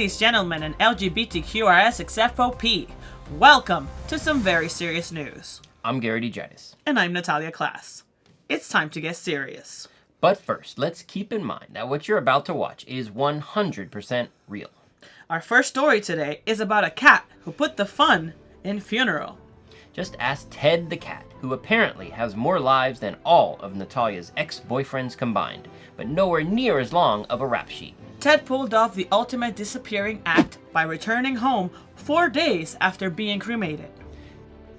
Ladies, gentlemen, and LGBTQRSXFOP, welcome to some very serious news. I'm Gary DeGitis. And I'm Natalia Class. It's time to get serious. But first, let's keep in mind that what you're about to watch is 100% real. Our first story today is about a cat who put the fun in funeral. Just ask Ted the cat, who apparently has more lives than all of Natalia's ex-boyfriends combined, but nowhere near as long of a rap sheet. Ted pulled off the ultimate disappearing act by returning home 4 days after being cremated.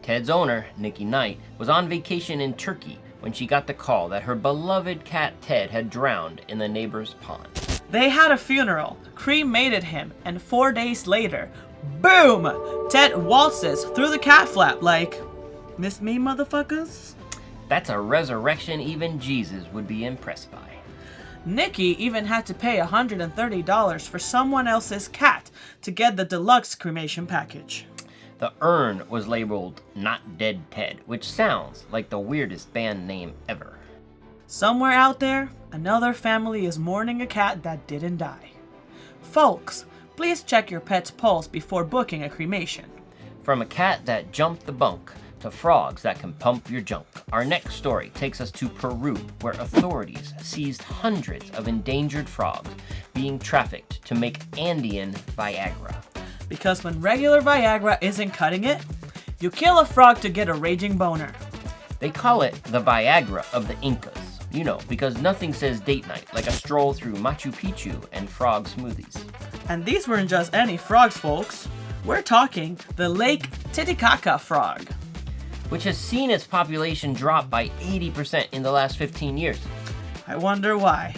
Ted's owner, Nikki Knight, was on vacation in Turkey when she got the call that her beloved cat Ted had drowned in the neighbor's pond. They had a funeral, cremated him, and 4 days later, boom! Ted waltzes through the cat flap like, "Miss me, motherfuckers?" That's a resurrection even Jesus would be impressed by. Nikki even had to pay $130 for someone else's cat to get the deluxe cremation package. The urn was labeled Not Dead Ted, which sounds like the weirdest band name ever. Somewhere out there, another family is mourning a cat that didn't die. Folks, please check your pet's pulse before booking a cremation. From a cat that jumped the bunk to frogs that can pump your junk, our next story takes us to Peru, where authorities seized hundreds of endangered frogs being trafficked to make Andean Viagra. Because when regular Viagra isn't cutting it, you kill a frog to get a raging boner. They call it the Viagra of the Incas, because nothing says date night like a stroll through Machu Picchu and frog smoothies. And these weren't just any frogs, folks. We're talking the Lake Titicaca frog, which has seen its population drop by 80% in the last 15 years. I wonder why.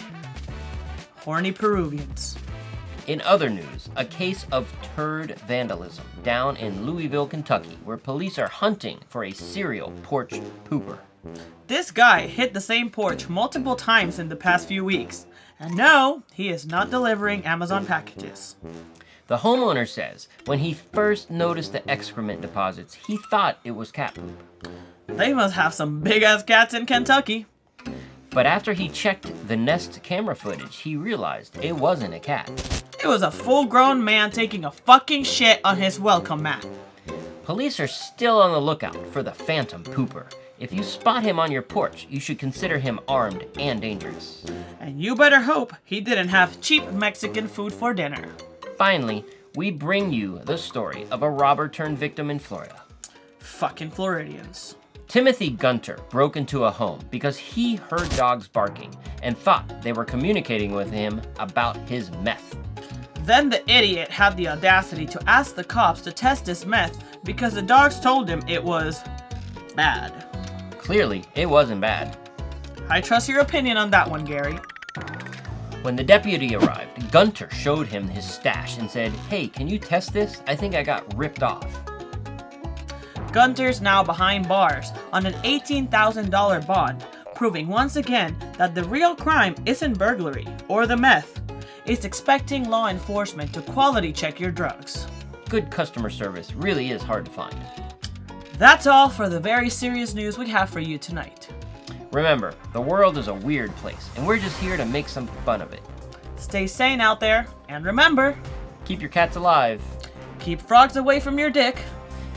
Horny Peruvians. In other news, a case of turd vandalism down in Louisville, Kentucky, where police are hunting for a serial porch pooper. This guy hit the same porch multiple times in the past few weeks. And no, he is not delivering Amazon packages. The homeowner says when he first noticed the excrement deposits, he thought it was cat poop. They must have some big-ass cats in Kentucky. But after he checked the Nest camera footage, he realized it wasn't a cat. It was a full-grown man taking a fucking shit on his welcome mat. Police are still on the lookout for the phantom pooper. If you spot him on your porch, you should consider him armed and dangerous. And you better hope he didn't have cheap Mexican food for dinner. Finally, we bring you the story of a robber turned victim in Florida. Fucking Floridians. Timothy Gunter broke into a home because he heard dogs barking and thought they were communicating with him about his meth. Then the idiot had the audacity to ask the cops to test his meth because the dogs told him it was bad. Clearly, it wasn't bad. I trust your opinion on that one, Gary. When the deputy arrived, Gunter showed him his stash and said, "Hey, can you test this? I think I got ripped off." Gunter's now behind bars on an $18,000 bond, proving once again that the real crime isn't burglary or the meth. It's expecting law enforcement to quality check your drugs. Good customer service really is hard to find. That's all for the very serious news we have for you tonight. Remember, the world is a weird place, and we're just here to make some fun of it. Stay sane out there, and remember, keep your cats alive. Keep frogs away from your dick.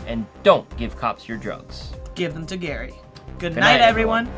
And don't give cops your drugs. Give them to Gary. Good night, everyone.